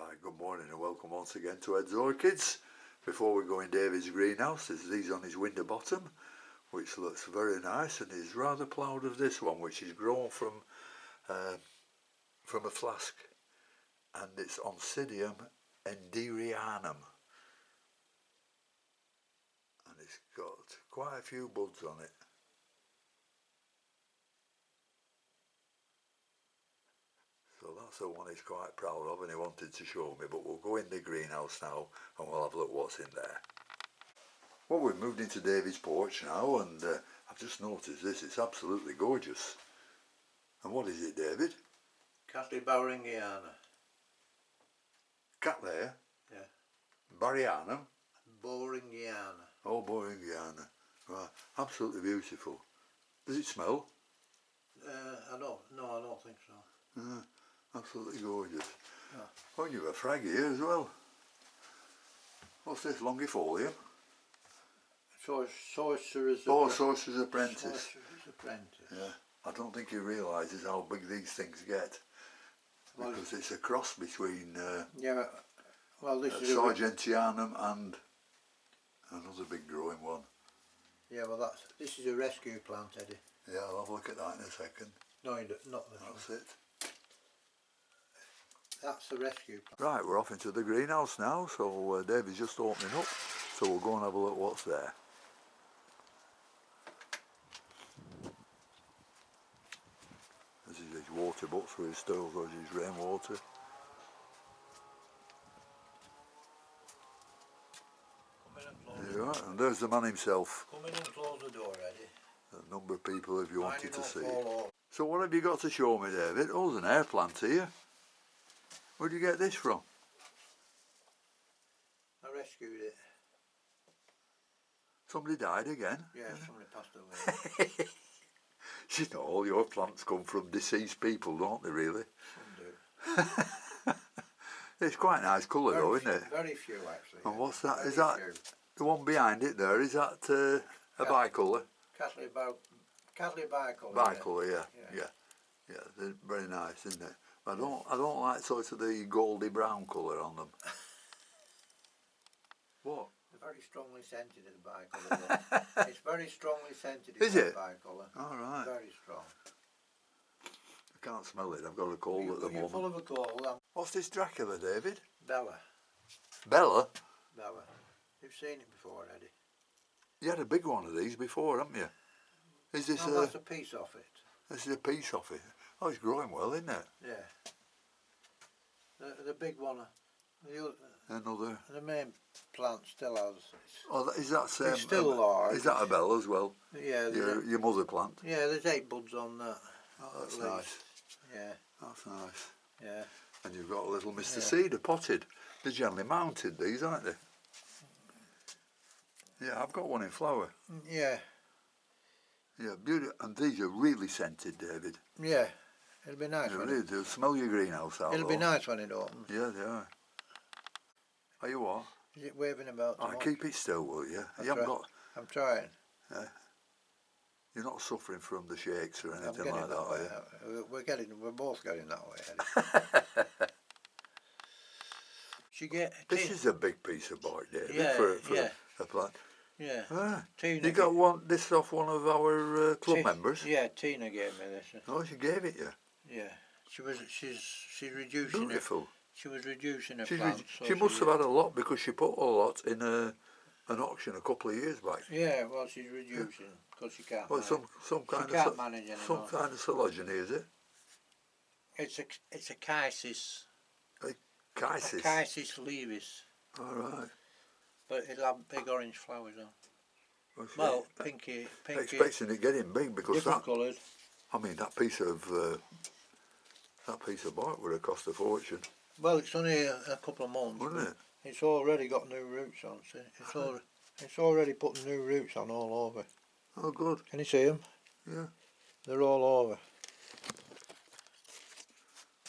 Right, good morning and welcome once again to Ed's Orchids. Before we go in David's greenhouse, there's these on his window bottom, which looks very nice, and he's rather proud of this one, which is grown from a flask, and it's Oncidium enderianum, and it's got quite a few buds on it. So that's the one he's quite proud of, and he wanted to show me, but we'll go in the greenhouse now and we'll have a look what's in there. Well, we've moved into David's porch now, and I've just noticed this. It's absolutely gorgeous. And what is it, David? Cattleya Bowringiana. Cattleya? Yeah. Barianum? Bowringiana. Oh, Bowringiana. Right. Absolutely beautiful. Does it smell? I don't think so. Absolutely gorgeous. Yeah. Oh, you have a frag here as well. What's this, longifolium? Sorcerer's Sorcerer's Apprentice. Sorcerer's Apprentice. Yeah. I don't think he realises how big these things get. Well, because it's a cross between this is Sargentianum and another big growing one. Yeah, well this is a rescue plant, Eddie. Yeah, I'll have a look at that in a second. No, not this That's one. it. That's the rescue plant. Right, we're off into the greenhouse now, so David's just opening up, so we'll go and have a look what's there. This is his water box where he stores all his rainwater. There you are, and there's the man himself. Come in and close the door, Eddie. A number of people if you wanted to see. Fall So what have you got to show me, David? Oh, there's an air plant here. Where'd you get this from? I rescued it. Somebody died again? Yeah, somebody passed away. You know, all your plants come from deceased people, don't they, really? Some do. It's quite a nice colour though, isn't it? Very few, actually. And what's that? Very Is that few. the one behind it there? Is that a bicolour? Cattleya bicolour. Bicolour, yeah. They're very nice, isn't it? I don't like sort of the goldy brown colour on them. What? They're very strongly scented in the bicolour. It's very strongly scented in the bicolour. All right. Very strong. I can't smell it. I've got a cold at the You're moment. full of a cold. What's this Dracula, David? Bella. Bella? Bella. You've seen it before, Eddie. You had a big one of these before, haven't you? Is this that's a piece of it. This is a piece of it. Oh, it's growing well, isn't it? Yeah. The big one. The main plant still has. Oh, is that same? It's still large. Is that a bell as well? Yeah. Your mother plant? Yeah, there's 8 buds on that. Oh, that's nice. Yeah. That's nice. Yeah. And you've got a little Mr. Cedar potted. They're gently mounted, these, aren't they? Yeah, I've got one in flower. Yeah. Yeah, beautiful. And these are really scented, David. Yeah. It'll be nice. They really do. Smell your greenhouse out. It'll be nice when it opens. Yeah, they are. Are you what? Is it waving about? Oh, keep it still, will you? I'm trying. You're not suffering from the shakes or anything like that, are you? We're both getting that way. This is a big piece of bark, David, for a plant. Yeah. You got this off one of our club members? Yeah, Tina gave me this. Oh, she gave it you? Yeah. She's reducing Beautiful. She was reducing her plants. She must have had a lot because she put a lot in an auction a couple of years back. Yeah, well, she's reducing because she can't. Well, some kind of phylogeny, is it? It's a Chysis. A Chysis. Chysis leavis. All right. But it'll have big orange flowers on. Well, pinky. Expecting it getting big because different coloured. I mean, that piece of bark would have cost a fortune. Well, it's only a couple of months. Wouldn't it? It's already got new roots on. See? It's already putting new roots on all over. Oh, good. Can you see them? Yeah. They're all over.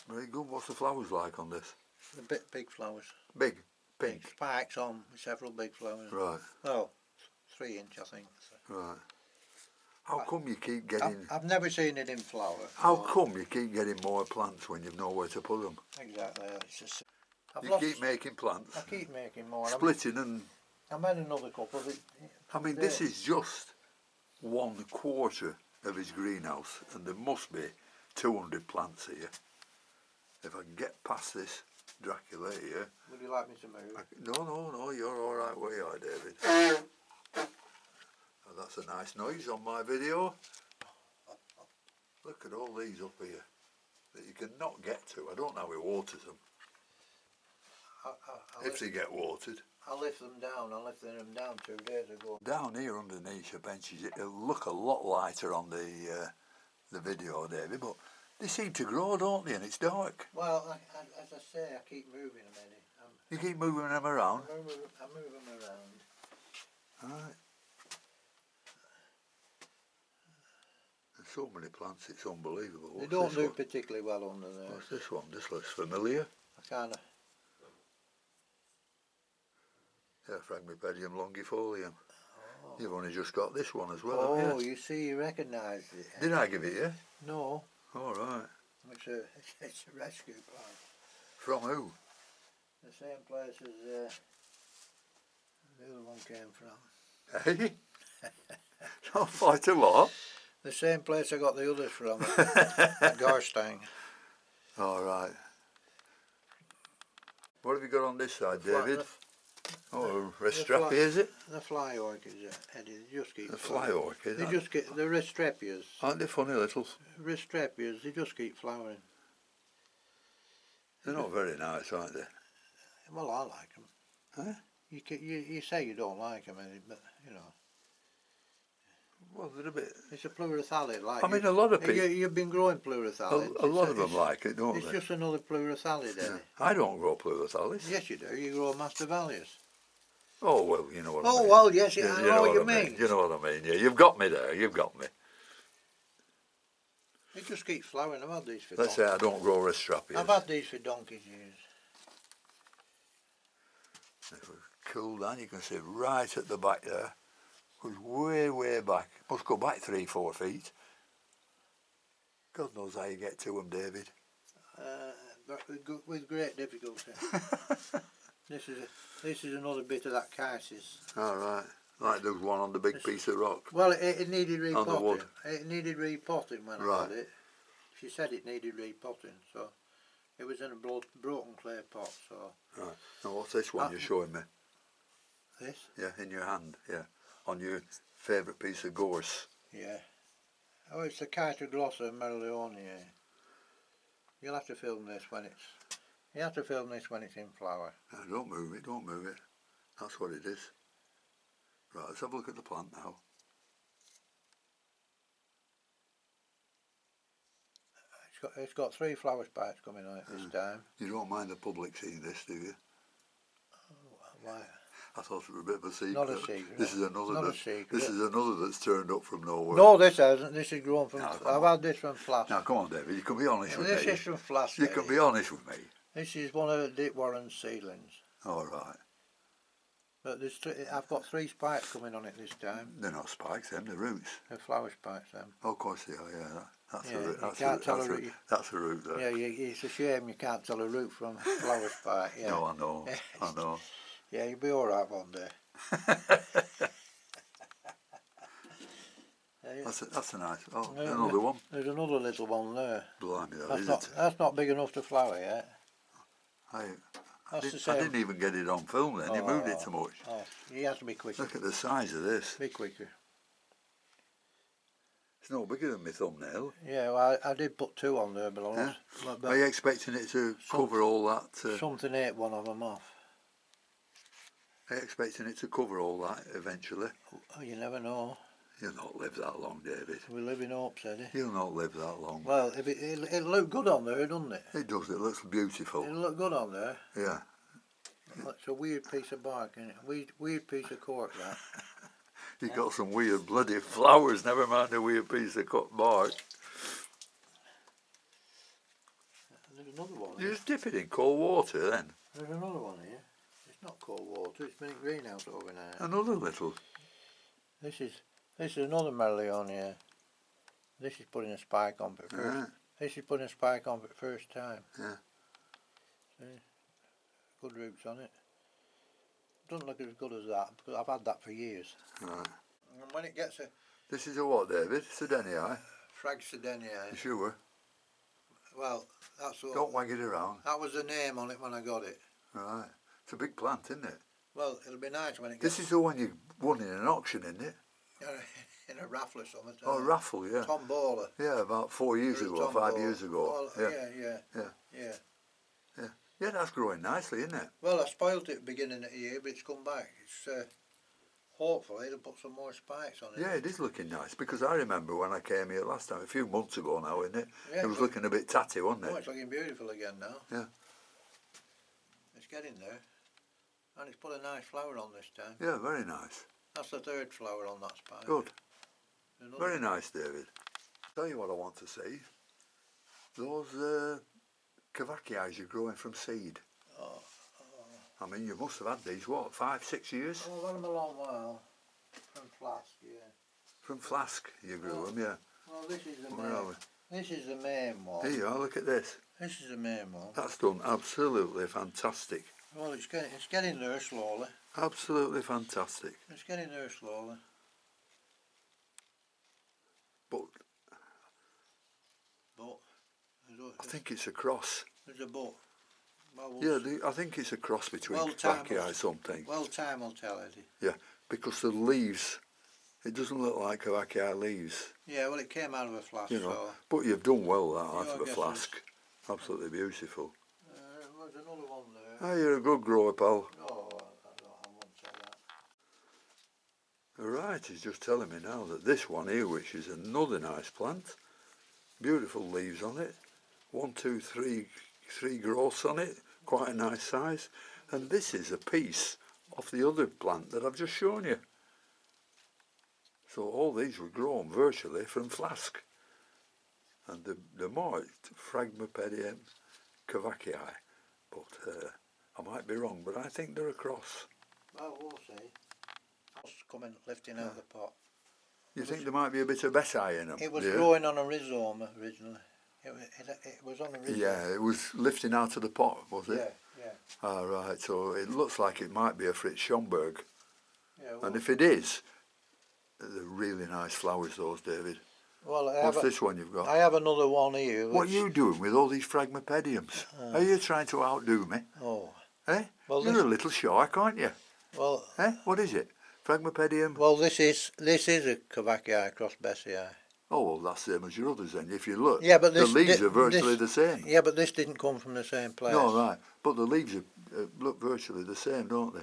Very good. What's the flowers like on this? The big flowers. Big? Pink? Spikes on with several big flowers. Right. Well, 3 inch, I think. Right. How come you keep getting... I've never seen it in flower. How come you keep getting more plants when you've nowhere to put them? Exactly. You keep making plants. I keep making more. Splitting and... I made another couple. I mean, this is just 1/4 of his greenhouse, and there must be 200 plants here. If I can get past this Dracula here... Would you like me to move? No, you're alright where you are, David. Oh, that's a nice noise on my video. Look at all these up here that you cannot get to. I don't know how he waters them. If they get watered. I lift them down. I lifted them down 2 days ago. Down here underneath your benches, it'll look a lot lighter on the video, David, but they seem to grow, don't they? And it's dark. Well, as I say, I keep moving them, Eddie. You keep moving them around? I move them around. Right. There's so many plants, it's unbelievable. They don't do particularly well under there. What's this one? This looks familiar. I kind of... Yeah, Phragmipedium longifolium. Oh. You've only just got this one as well, oh, haven't you? You see, you recognised it. Did I give it you? No. All right. It's a rescue plant. From who? The same place as the other one came from. Hey? Not quite a lot. The same place I got the others from. Garstang. All right. What have you got on this side, David? Oh, Restrapia, is it? The fly orchids, Eddie. They just keep. The fly orchid. They just get the Restrapias. Aren't they funny little? Restrapias. They just keep flowering. They're not very nice, aren't they? Well, I like them. Huh? You say you don't like them, Eddie, but you know. Well, they're a bit... It's a pleurothallid, like... I mean, a lot of people... You've been growing pleurothallid. A lot of them like it, don't they? It's just another pleurothallid, Eddie. Yeah. I don't grow pleurothallis. Yes, you do. You grow Masdevallias. Oh, well, you know what I mean. Oh, well, yes, I you know what you I mean. You know what I mean, yeah. You've got me there, you've got me. It just keeps flowering. I've had these for Let's say I don't grow Restrapias. I've had these for donkey's years. If we cool down, you can see right at the back there. Goes way, way back. Must go back 3-4 feet. God knows how you get to them, David. But with great difficulty. This is another bit of that chisis. All right. Like there's one on the big piece of rock. Well, it needed repotting. On the wood. It needed repotting when I had it. She said it needed repotting, so it was in a broken clay pot. So. Right. Now what's this one you're showing me? This? Yeah, in your hand. Yeah. On your favourite piece of gorse. Yeah. Oh, it's the Chytroglossa Merlionia. You'll have to film this when it's... You have to film this when it's in flower. No, don't move it, don't move it. That's what it is. Right, let's have a look at the plant now. It's got 3 flower spikes coming on it this time. You don't mind the public seeing this, do you? Oh, why? I thought it was a bit of a secret. Not a secret. This is another. Not a secret. This is another that's turned up from nowhere. No, this hasn't. This is grown from. No, I've had this from Flask. Now come on, David. You can be honest with This me. is from Flask. You can be honest with me. This is one of Dick Warren's seedlings. All right. But I've got 3 spikes coming on it this time. They're not spikes, them. They're roots. They're flower spikes, them. Oh, of course they are. Yeah, that's Yeah, a root. you can't tell a root. That's a root there. Yeah, it's a shame you can't tell a root from a flower spike. Yeah. No, I know. I know. Yeah, you'll be all right one day. That's a nice. Oh, another one. There's another little one there. Blimey, That's not big enough to flower yet. I didn't even get it on film then. You moved it too much. Oh, you have to be quicker. Look at the size of this. Be quicker. It's no bigger than my thumbnail. Yeah, well, I did put 2 on there, but Are you expecting it to cover all that? Something ate one of them off. Are you expecting it to cover all that eventually? Oh, you never know. You'll not live that long, David. We live in hopes, Eddie. You'll not live that long. Well, if it'll look good on there, doesn't it? It does. It looks beautiful. It'll look good on there. Yeah. It's a weird piece of bark, isn't it? Weird piece of cork, that. You've got some weird bloody flowers, never mind a weird piece of cut bark. There's another one You here. just dip it in cold water then. There's another one here. It's not cold water, it's been in greenhouse overnight. Another little. This is another Merlionia. This is putting a spike on for first. This is putting a spike on for the first time. Yeah. See? good roots on it. Doesn't look as good as that because I've had that for years. Right. And when it gets a This is a what, David? Sedenii? Phragmipedium. You sure? Well, that's what. Don't wag it around. That was the name on it when I got it. Right. It's a big plant, isn't it? Well, it'll be nice when it gets. This is the one you won in an auction, isn't it? In a raffle or something. Oh, a raffle, yeah. Tombola. Yeah, about 4 years ago, 5 years ago. Well, yeah. Yeah. Yeah, that's growing nicely, isn't it? Well, I spoilt it beginning of the year, but it's come back. It's hopefully it'll put some more spikes on it. Yeah, it is looking nice because I remember when I came here last time, a few months ago now, isn't it? Yeah, it was looking a bit tatty, wasn't it? Oh, it's looking beautiful again now. Yeah. It's getting there. And it's put a nice flower on this time. Yeah, very nice. That's the third flower on that spike. Good. Another Very nice, David. Tell you what I want to see. Those Cavacii you're growing from seed. Oh. I mean, you must have had these, what, 5, 6 years? Oh, I've had them a long while. From Flask, yeah. From Flask you grew them, yeah. Well, this is the Where are we? This is the main one. Here you are, look at this. This is the main one. That's done absolutely fantastic. Well, it's getting there slowly. Absolutely fantastic. It's getting there slowly. But I think it's a cross. There's a but. Well, Yeah, I think it's a cross between Well, Cavacii something. Well, time will tell, Eddie. Yeah, because the leaves, it doesn't look like Cavacii leaves. Yeah, well, it came out of a flask, You know, so. but you've done well that out Yeah, of I a guess flask. Absolutely beautiful. There's another one there. Oh, you're a good grower, pal. No, I won't say that. Right, he's just telling me now that this one here, which is another nice plant, beautiful leaves on it, 1, 2, 3 growths on it, quite a nice size, and this is a piece of the other plant that I've just shown you. So all these were grown virtually from Flask, and they're marked Phragmipedium Cavacii, but I might be wrong, but I think they're a cross. Well, we'll see. What's coming, lifting out of the pot. You think there might be a bit of Bessie in them? It was yeah? growing on a rhizome originally. It was on a rhizome. Yeah, it was lifting out of the pot, was it? Yeah. Ah, right, so it looks like it might be a Fritz Schomburg. Yeah, well, And if it is, they're really nice flowers, those, David. well, What's this one you've got? I have another one here. What are you doing with all these Phragmipediums? Are you trying to outdo me? Oh. Eh? Well, You're a little shark, aren't you? Well, Eh? What is it? Phragmipedium? well, this is a Cavacii cross Bessie. Oh, well, that's the same as your others then. If you look, Yeah, but the leaves are virtually this- the same. Yeah, but this didn't come from the same place. No, right. But the leaves are, look virtually the same, don't they?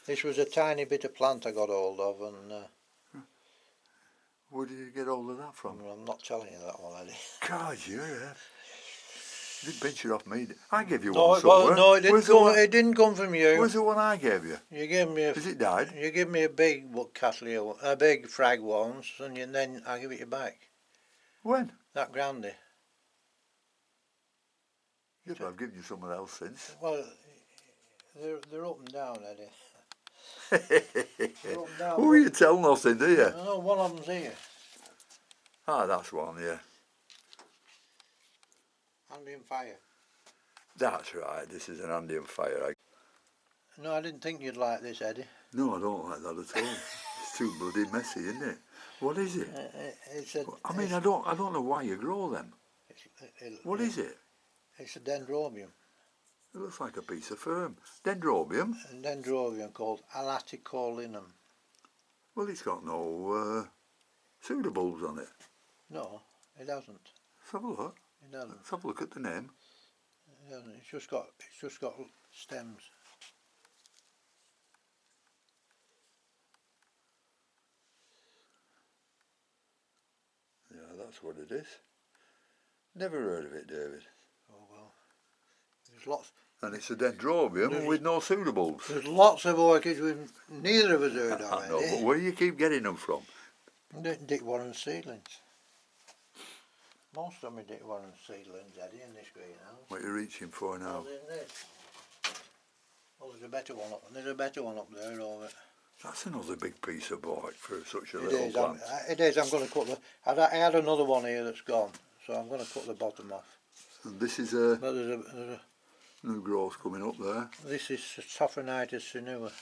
This was a tiny bit of plant I got hold of, and Where did you get hold of that from? I'm not telling you that one, Eddie. God, yeah. You didn't pinch it off me. I gave you No, one well, somewhere. no, it didn't Where's the come. one? It didn't come from you. Where's the one I gave you? You gave me Has it died? You give me a big Cattleya, a big frag once, and then I give it you back. When? That Grandy. Yes, I've given you someone else since. Well, they're up and down, Eddie. They're up and down. Who are you telling nothing, do you? No, one of them's here. Ah, that's one, yeah. Andean fire. That's right, this is an Andean fire. No, I didn't think you'd like this, Eddie. No, I don't like that at all. It's too bloody messy, isn't it? What is it? It's a. I mean, I don't know why you grow them. What is it? It's a dendrobium. It looks like a piece of fern. Dendrobium? A dendrobium called alaticaulinum. Well, it's got no pseudobulbs on it. No, it hasn't. Let's have a look. It hasn't. Let's have a look at the name. It hasn't. It's just got stems. Yeah, that's what it is. Never heard of it, David. Oh well. There's lots. And it's a dendrobium with no pseudobulbs. There's lots of orchids we've neither of us heard of. I know, but where do you keep getting them from? Dick Warren seedlings. Most of them are Dick Warren seedlings, Eddie, in this greenhouse. What are you reaching for now? Well, in this. Well, there's a better one up. There's a better one up there over it. That's another big piece of bark for such a It little is. plant. It is. I'm going to cut the. I had another one here that's gone, so I'm going to cut the bottom off. And this is a... But there's New growth coming up there. This is Phragmipedium Fliquet.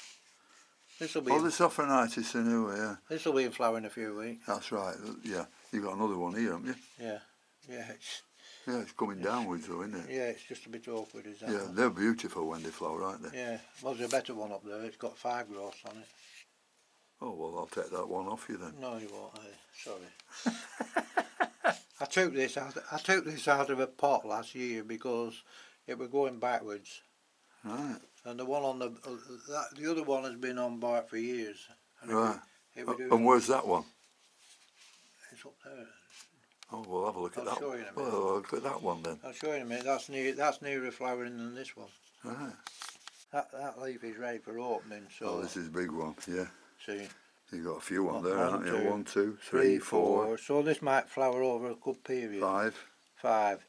This'll be Oh, the Phragmipedium Fliquet, yeah. This'll be in flower in a few weeks. That's right, yeah. You got another one here, haven't you? Yeah, Yeah, it's coming downwards though, isn't it? yeah, it's just a bit awkward, is that? Yeah, one? they're beautiful when they flower, aren't they? Yeah, well, there's a better one up there. It's got 5 growths on it. Oh, well, I'll take that one off you then. No, you won't. Sorry. I took this out of a pot last year because it was going backwards. Right. And the one on the other one has been on bark for years. And Right. and where's that one? It's up there. Oh, we'll have a look at that. I'll show you in a minute. Well, I'll look at that one then. I'll show you in a minute. That's nearer flowering than this one. Right. That leaf is ready for opening. So Oh, this is a big one. Yeah. see. You've got a few on there, One, haven't you? two, 1, 2, 3, 4, So this might flower over a good period. 5. 5.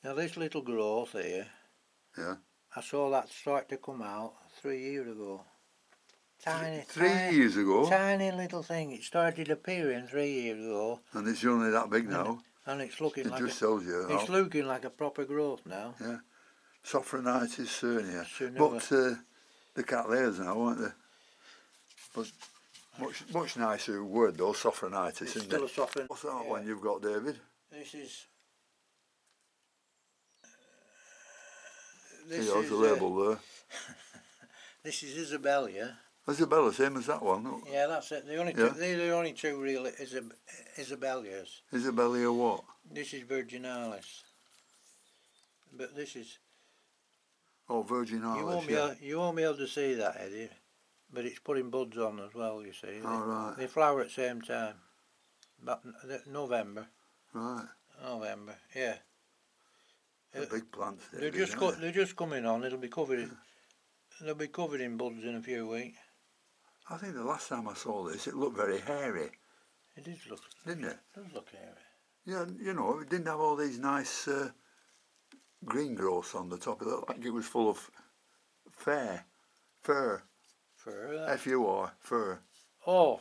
Now this little growth here, Yeah. I saw that start to come out 3 years ago. Tiny, 3 years ago. tiny little thing. It started appearing 3 years ago, And it's only that big now. and it's looking It like just tells you. it's looking like a proper growth now. Yeah. Phragmipedium Fliquet. Fliquet. But the Cattleyas now, aren't they? But much nicer word though, Phragmipedium, It's isn't still it? a soften. What's that yeah. one you've got, David? This is. See, there's the label there. This is Isabella. Isabella, same as that one. Yeah, that's it. These are the only two real Isabellas. Isabella what? This is Virginalis. But this is. Oh, Virginalis. You won't be able to see that, Eddie. But it's putting buds on as well, you see. Oh, right. They flower at the same time. But November. Right. November, yeah. They're big plants. They're just coming on. It'll be covered. They'll be covered in buds in a few weeks. I think the last time I saw this, it looked very hairy. It does look. Didn't it? It does look hairy. Yeah, you know, it didn't have all these nice green growths on the top. It looked like it was full of fur. Fur. F-U-R, fur. Oh.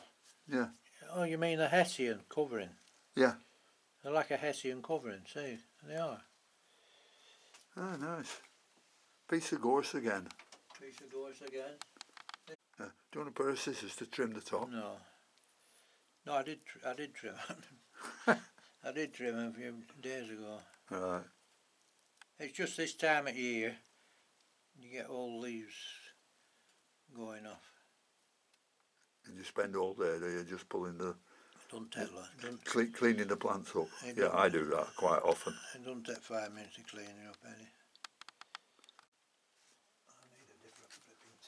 Yeah. Oh, you mean a Hessian covering? Yeah. They're like a Hessian covering. See, they are. Ah, nice. Piece of gorse again. Piece of gorse again. Do you want a pair of scissors to trim the top? No. No, I did trim. I did trim a few days ago. Right. It's just this time of year you get all leaves going off. And you spend all day, do you, just pulling the... Don't take long. Cleaning the plants up. Yeah, I do that quite often. It doesn't take 5 minutes to clean it up, Eddie.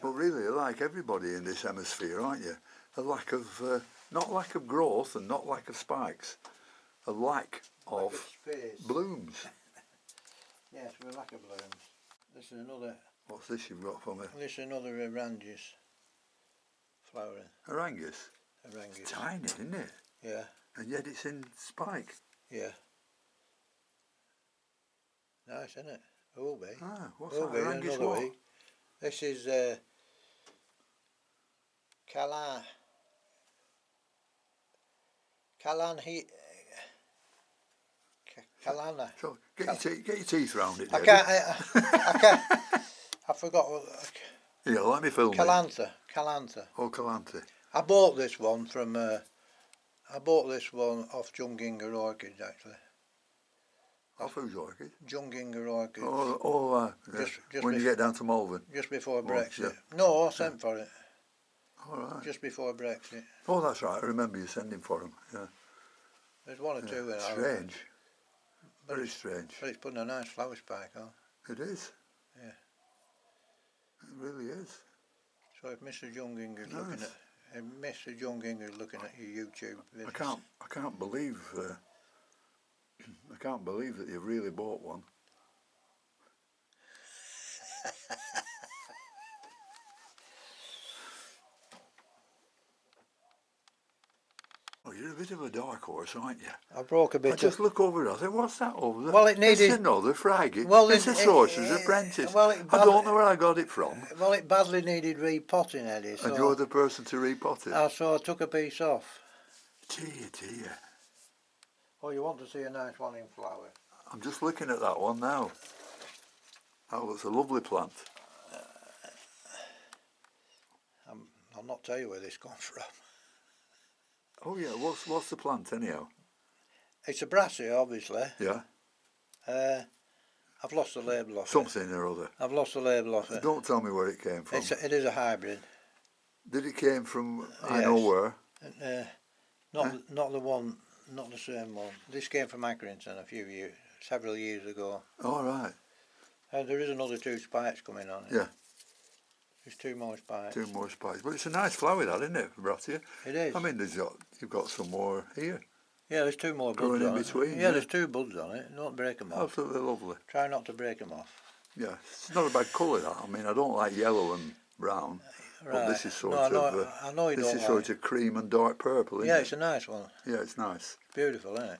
But really, like everybody in this hemisphere, aren't you? A lack of, not lack of growth and not lack of spikes, a lack of space. blooms. Yes, we lack of blooms. This is another. What's this you've got for me? This is another Orangus flowering. Orangus? Orangus. It's tiny, isn't it? Yeah. And yet it's in spike. Yeah. Nice, isn't it? It will be. Ah, what's Will that? be Orangus another what? week. This is Calana. So get your teeth round it, I David. can't. I forgot what. Yeah, let me film it. Calantha. Oh, Calanthe. I bought this one from. I bought this one off Junginger Orchids actually. Off whose orchid? Junginger Orchids. Yeah. Just When you get down to Malvern. Just before Brexit. Yeah. No, I sent for it. All right. Just before Brexit. Oh, that's right. I remember you sending for them. Yeah. There's one or two in it. Strange. Very strange. But it's putting a nice flower spike on. It is. Yeah. It really is. So if Mr. Junginger's Nice. looking at, if Mr. Junginger's looking at your YouTube videos. I can't believe. I can't believe that you've really bought one. Oh, you're a bit of a dark horse, aren't you? I broke a bit. I just look over it. I think, what's that over there? Well, it needed. It's another Fraggy. Well, it's a sorcerer's apprentice. Well, I don't know where I got it from. Well, it badly needed repotting, Eddie. So And you're the person to repot it. So I took a piece off. Dear. Oh, you want to see a nice one in flower? I'm just looking at that one now. Oh, it's a lovely plant. I'll not tell you where this comes from. Oh yeah, what's the plant anyhow? It's a brassica, obviously. Yeah. I've lost the label off it. Something or other. I've lost the label off it. Don't tell me where it came from. It is a hybrid. Did it came from, Yes. I know where? Not the one, not the same one. This came from Accrington several years ago. All right. There is another 2 spikes coming on it. Yeah. There's 2 more spikes. 2 more spikes. But it's a nice flower that, isn't it, Brassica? It is. I mean, you've got some more here. Yeah, there's 2 more buds Growing in on between, it. yeah. There's 2 buds on it. Don't break them off. Absolutely lovely. Try not to break them off. Yeah, it's not a bad colour that. I mean, I don't like yellow and brown, Right. but this is sort I know you this don't is like sort of cream and dark purple, isn't Yeah, it? it's a nice one. Yeah, it's nice. Beautiful, isn't it?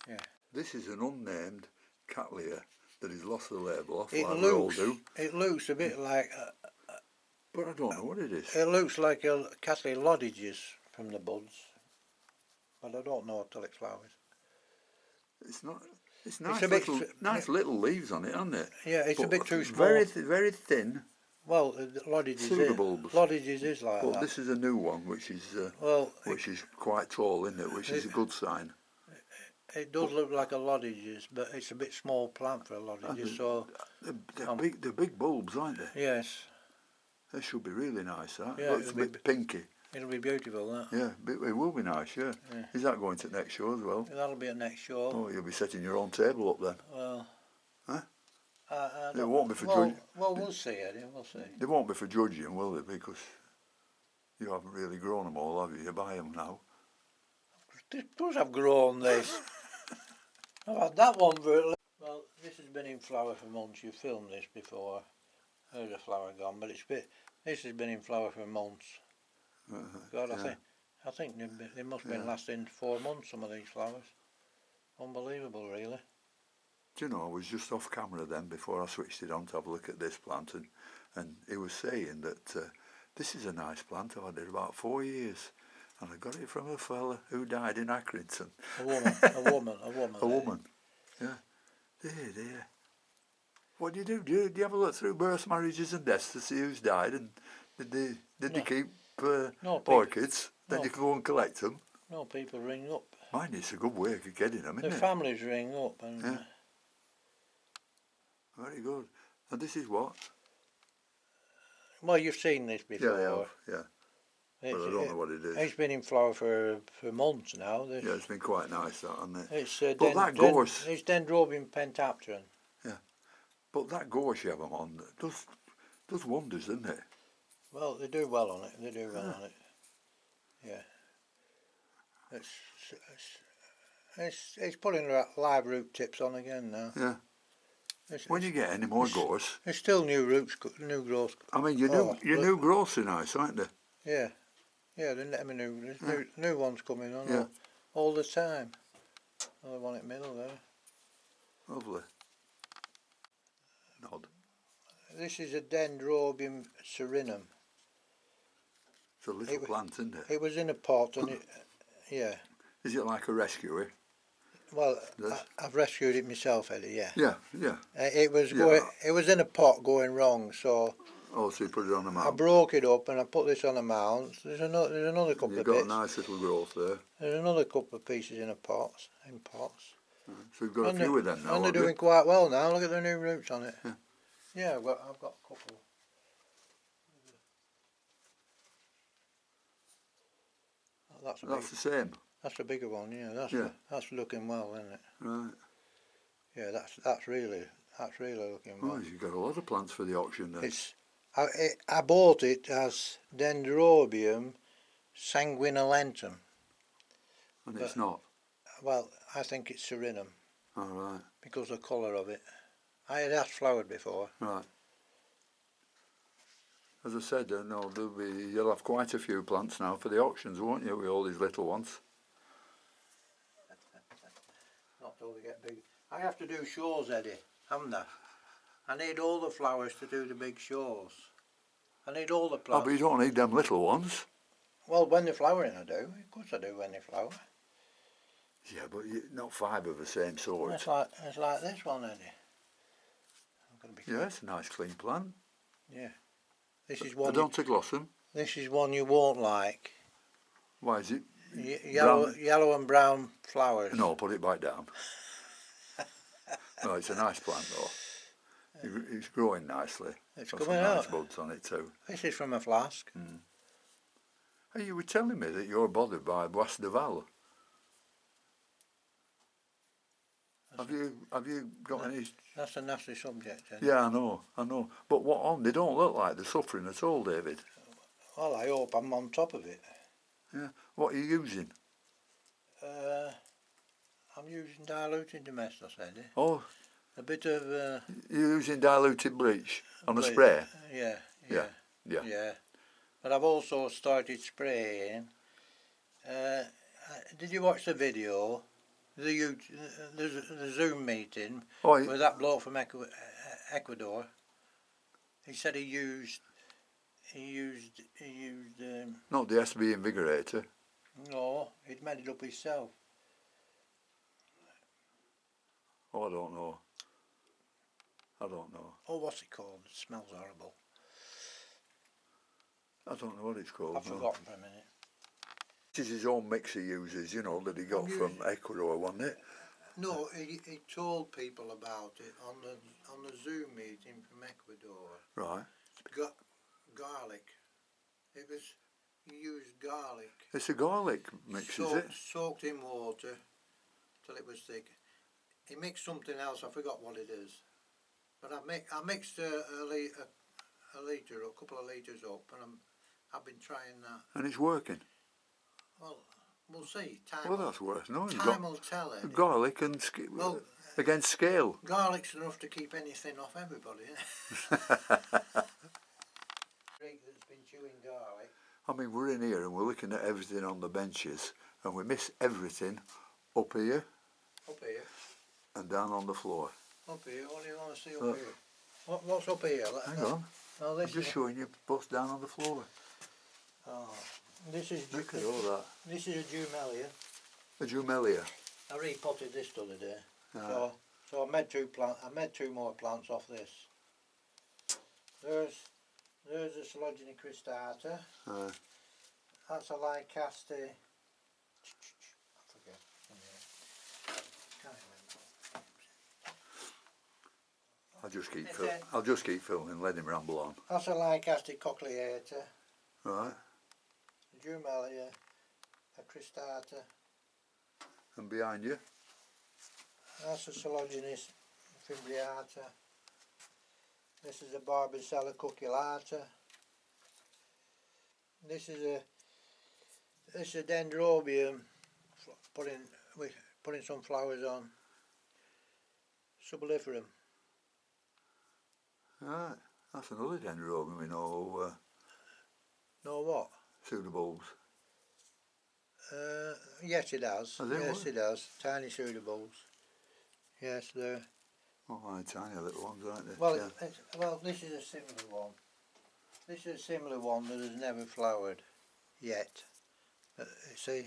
Yeah. This is an unnamed cattleya that has lost the label off, It like we all looks. do. It looks a bit like. But I don't know what it is. It looks like a Cattleya loddiges from the buds, but I don't know until it flowers. It's not. It's nice, a bit nice little leaves on it, aren't it? Yeah, it's but a bit too small. Very thin. Well, the loddiges Pseudobulbs. Loddiges is like But that. this is a new one, which is quite tall, isn't it? Which is a good sign. It does look like a loddiges, but it's a bit small plant for a loddiges. So They're big bulbs, aren't they? yes, They should be really nice. That Yeah, looks a it'll be- bit pinky. it'll be beautiful. That. Yeah, it will be nice. Yeah. Yeah. Is that going to next show as well? That'll be at next show. Oh, you'll be setting your own table up then. Well, Huh? I It don't- won't be for well, judging. well, we'll see, Eddie. We'll see. They won't be for judging, will they? Because you haven't really grown them all, have you? You buy them now. Of course, I've grown this. I've had that one for. Well, this has been in flower for months. You filmed this before. There's a flower gone, but this has been in flower for months. God, yeah. I think they must have been lasting 4 months. Some of these flowers, unbelievable, really. Do you know, I was just off camera then before I switched it on to have a look at this plant, and he was saying that this is a nice plant. I've had it about 4 years, and I got it from a fella who died in Accrington. A woman. A woman. Yeah. Dear. What do you do? Do you have a look through births, marriages and deaths to see who's died? And did they keep orchids? Then you can go and collect them. No, people ring up. Mind, it's a good way of getting them, isn't The it? families ring up and. Yeah. Very good. And this is what? Well, you've seen this before. Yeah, I have. Yeah. But I don't know what it is. It's been in flower for months now. Yeah, it's been quite nice, that, hasn't it? It's But that gorse. It's Dendrobium pentapteron. Yeah. But that gorse you have them on does wonders, doesn't it? Well, they do well on it. They do well on it. Yeah. It's putting live root tips on again now. Yeah. When you get any more gorse, there's still new roots, new growth. I mean, your new growths are nice, aren't they? Yeah. Yeah, there's new ones coming on Yeah. all the time. Another one in the middle there. Lovely. Nod. This is a Dendrobium serinum. It's a little plant, isn't it? It was in a pot and yeah. Is it like a rescuer? Well, I've rescued it myself, Eddie. Yeah. Yeah, yeah. It was in a pot going wrong, so. Oh, so you put it on a mount. I broke it up and I put this on a mount. There's another couple You've of bits. got a nice little growth there. There's another couple of pieces in pots. So you've got a few of them now. And they're doing quite well now. Look at the new roots on it. Yeah. Yeah, I've got a couple. That's the same. That's a bigger one. Yeah. That's looking well, isn't it? Right. Yeah, that's really looking well. Oh, you've got a lot of plants for the auction then. I bought it as Dendrobium sanguinolentum. And it's not. Well, I think it's serinum. All right. Because of the colour of it. It has flowered before. Right. As I said, no, you'll have quite a few plants now for the auctions, won't you, with all these little ones? Not till they get big. I have to do shows, Eddie, haven't I? I need all the flowers to do the big shows. I need all the plants. Oh, but you don't need them little ones. Well, when they're flowering I do. Of course I do when they flower. Yeah, but not 5 of the same sort. It's like this one, Eddie. I've going to be. Yeah, it's a nice clean plant. Yeah. This is one. Odontoglossum. This is one you won't like. Why is it? Yellow and brown flowers. No, put it back down. No, it's a nice plant though. It's growing nicely. It's got coming some nice out. buds on it too. This is from a flask. Hey, you were telling me that you're bothered by Bois de Val. Have you got any? That's a nasty subject, isn't it? Yeah, I know. But what on? They don't look like they're suffering at all, David. Well, I hope I'm on top of it. Yeah. What are you using? I'm using diluted domestos, Eddie. Oh, A bit of. you're using diluted bleach on a bleach. spray. Yeah. But I've also started spraying. Did you watch the video? The Zoom meeting with that bloke from Ecuador. He said he used. Not the SB Invigorator. No, he'd made it up himself. Oh, I don't know. Oh, what's it called? It smells horrible. I don't know what it's called. I've forgotten for a minute. This is his own mix he uses, you know, that he got from Ecuador, wasn't it? No, he told people about it on the Zoom meeting from Ecuador. Right. Garlic. It was, he used garlic. It's a garlic mix, is it? Soaked in water till it was thick. He mixed something else, I forgot what it is. But I mixed a couple of litres up, and I've been trying that. And it's working? Well, we'll see. Well, that's worth knowing. Time will tell it. Garlic and against scale. Garlic's enough to keep anything off everybody, isn't it? That's been chewing garlic. I mean, we're in here and we're looking at everything on the benches, and we miss everything up here. Up here. And down on the floor. Up here, what do you want to see up here? What's up here? Hang on. Oh, I'm just showing you what's down on the floor. Oh, this is. Look at all that. This is a Jumelia. A Jumelia. I repotted this the other day. Ah. So I made two more plants off this. There's a Phylogeny cristata. That's a Lycaste. I forget. Can't remember. I'll just keep filming. Let him ramble on. That's a Lycaste cochleata. Right. A Jumelia, a cristata. And behind you? That's a Phylogeny fimbriata. This is a Barbicella cuculata. This is a Dendrobium, putting some flowers on. Suballiferum. Right, that's another Dendrobium we know. No what? Pseudobulbs. Yes it has. Yes it has. Tiny pseudobulbs. Yes, they're. Oh, tiny little ones, aren't they? Well, well, this is a similar one. This is a similar one that has never flowered yet. See,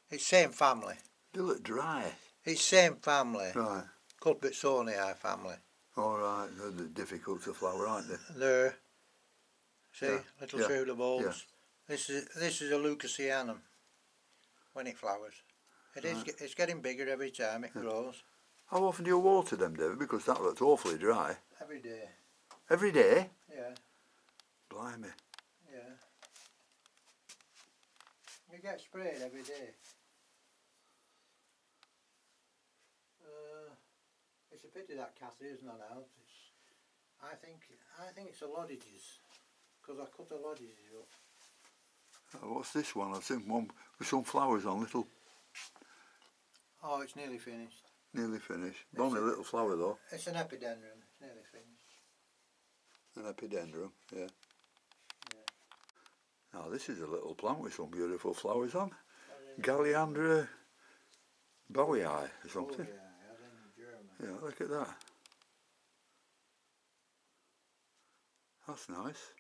it's same family. They look dry. It's same family. Right. Culpitsonii family. All right, they're difficult to flower, aren't they? They're, see, little pseudobulbs. Yeah. This is a Lucasianum when it flowers. It's getting bigger every time it grows. How often do you water them, David? Because that looks awfully dry. Every day. Every day? Yeah. Blimey. Yeah. You get sprayed every day. It's a pity that Cathy is not out. I think it's a Lodiges, because I cut a Lodiges up. What's this one? I've seen one with some flowers on, little. Oh, it's nearly finished. Nearly finished. Only a little flower though. It's an epidendrum. It's nearly finished. An epidendrum, yeah. Now this is a little plant with some beautiful flowers on. Galliandra Bowie or something. Oh, yeah, as in German. Yeah, look at that. That's nice.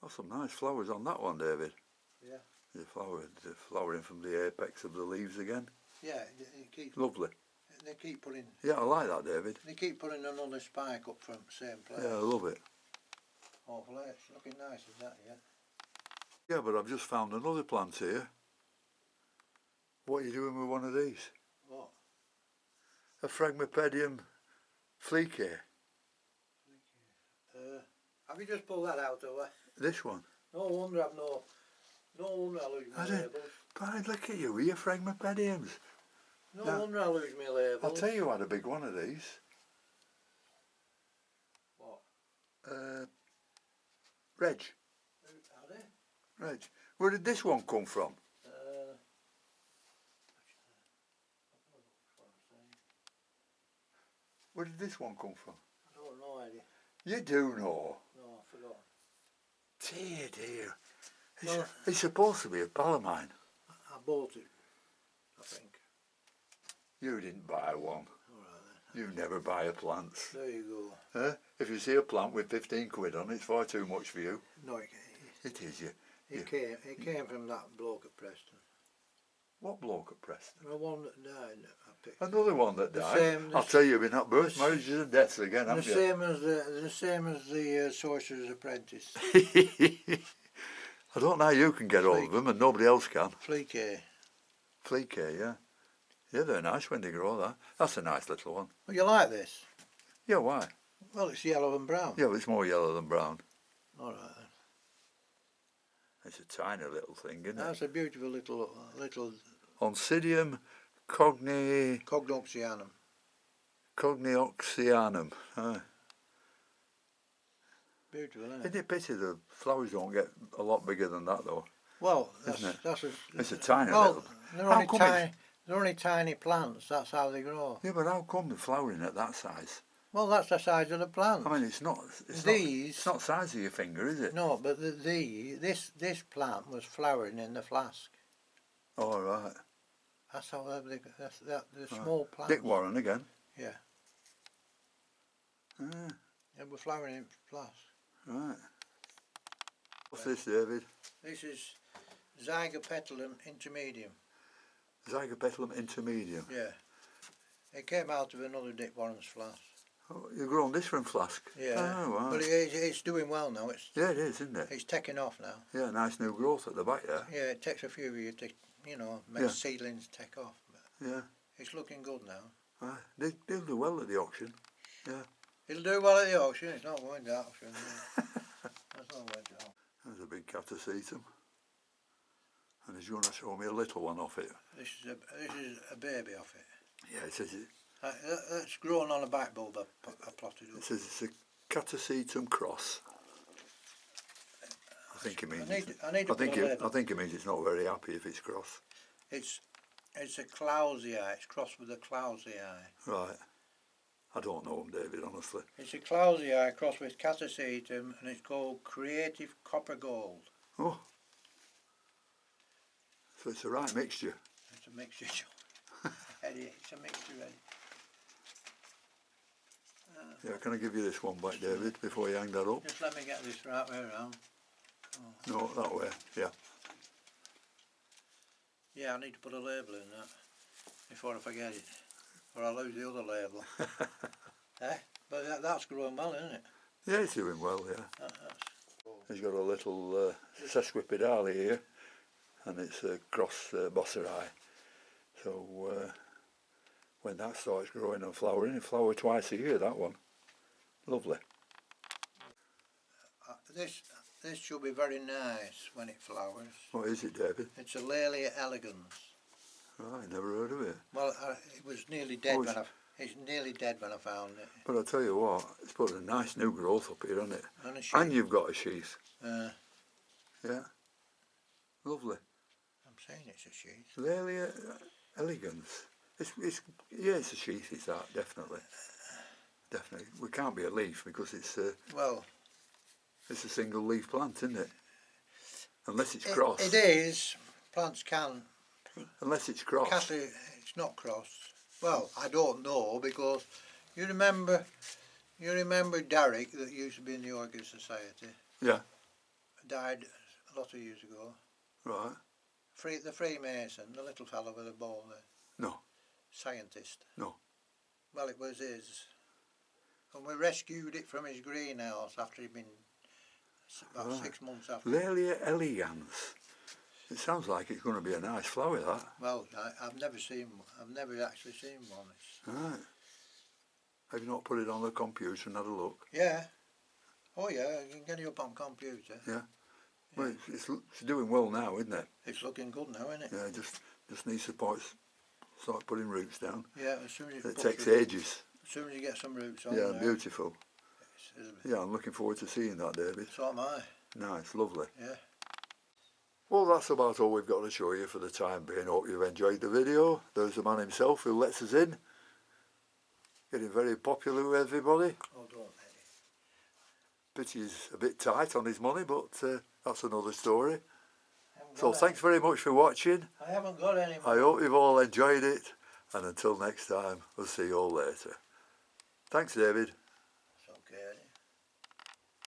Got some nice flowers on that one, David. Yeah. The flowering from the apex of the leaves again. Yeah, it keeps. Lovely. they keep putting. Yeah, I like that, David. They keep putting another spike up from the same place. Yeah, I love it. Hopefully it's looking nice as that, yeah. Yeah, but I've just found another plant here. What are you doing with one of these? What? A Phragmipedium Fliquet. Have you just pulled that out of it? This one. No wonder I've no wonder I lose my labels. But look at you with your Phragmipediums. No wonder I lose my labels. I'll tell you, I had a big one of these. What? Reg. Are they? Reg. Where did this one come from? Where did this one come from? I don't know, Eddie. You do know. No, I forgot. Dear, dear. Well, It's supposed to be a pal of mine. I bought it, I think. You didn't buy one. All right then. You never buy a plant. There you go. If you see a plant with 15 quid on it, it's far too much for you. No, It is, you. it came from that bloke at Preston. What bloke at Preston? The one that died, I picked. Another one that The died. same- I'll tell you, in that birth, marriages and deaths again, The haven't you? same as the Sorcerer's Apprentice. I don't know how you can get hold of them and nobody else can. Fliquet. Fliquet, yeah. Yeah, they're nice when they grow, that. That's a nice little one. Well, you like this? Yeah, why? Well, it's yellow and brown. Yeah, but it's more yellow than brown. All right then. It's a tiny little thing, isn't it? That's a beautiful little Oncidium Cognoxianum. cognioxianum. Beautiful, isn't it? Isn't it pity the flowers don't get a lot bigger than that, though? Well, Isn't it? that's It's a tiny well, little... they're How only come tiny. They're only tiny plants. That's how they grow. Yeah, but how come they're flowering at that size? Well, that's the size of the plant. I mean, it's not These. the size of your finger, is it? No, but this plant was flowering in the flask. All right. That's how the small plants. Dick Warren again. Yeah. Ah, They were flowering in flask. right. What's this, David? This is Phragmipedilum intermedium. Phragmipedilum intermedium. Yeah. It came out of another Dick Warren's flask. Oh, you've grown this from flask? Yeah. Oh, right. But it's doing well now. Yeah, it is, isn't it? It's taking off now. Yeah, nice new growth at the back there. Yeah, it takes a few years to, make seedlings take off. But Yeah. it's looking good now. They'll do well at the auction. Yeah. It'll do well at the auction. It's not going to auction. No. That's not going to auction. There's a big catasetum. And he's going to show me a little one off it. This is a baby off it. Yeah, it says That's grown on a back bulb. I plotted up. it says it's a catasetum cross. I think it means I need to put a label. I think it means it's not very happy if it's cross. It's a Clausii. It's crossed with a Clausii. Right. I don't know them, David, honestly. It's a Clausii crossed with Catasetum, and it's called Creative Copper Gold. Oh. So it's the right mixture. It's a mixture, John. Eddie, it's a mixture, Eddie. Yeah, can I give you this one back, David, before you hang that up? Just let me get this right way around. Oh. No, that way, yeah. Yeah, I need to put a label in that before I forget it, or I'll lose the other label. But that's growing well, isn't it? Yeah, it's doing well, yeah. That's cool. He's got a little sesquipedale here, and it's a cross bosseri. So when that starts growing and flowering, it flowers twice a year, that one. Lovely. This should be very nice when it flowers. What is it, David? It's a Laelia elegans. Oh, I never heard of it. Well, it was nearly dead it's nearly dead when I found it. But I'll tell you what, it's put a nice new growth up here, hasn't it? And a sheath. And you've got a sheath. Yeah, Lovely. I'm saying it's a sheath. Laelia elegans. It's a sheath, it's that, definitely. Definitely. We can't be a leaf because it's a single leaf plant, isn't it? Unless it's crossed. It is. Plants can. Unless it's crossed. It's not crossed. Well, I don't know because you remember Derek that used to be in the Orchid Society. Yeah. Died a lot of years ago. Right. The Freemason, the little fellow with a ball there. No. Scientist. No. Well, it was his. And we rescued it from his greenhouse after he'd been about Right. 6 months after. Laelia elegans. It sounds like it's going to be a nice flower, that. Well, I've never seen one. I've never actually seen one. Right. Have you not put it on the computer and had a look? Yeah. Oh yeah, you can get it up on computer. Yeah. Well, it's doing well now, isn't it? It's looking good now, isn't it? Yeah, just needs to start putting roots down. Yeah, as soon as It takes ages. As soon as you get some roots on Yeah, there. beautiful. Yeah, I'm looking forward to seeing that, David. So am I. Nice, lovely. Yeah. Well, that's about all we've got to show you for the time being. Hope you've enjoyed the video. There's the man himself who lets us in. Getting very popular with everybody. Oh, don't Pity he's a bit tight on his money, but that's another story. So got thanks very much for watching. I haven't got any I hope you've all enjoyed it. And until next time, we'll see you all later. Thanks, David.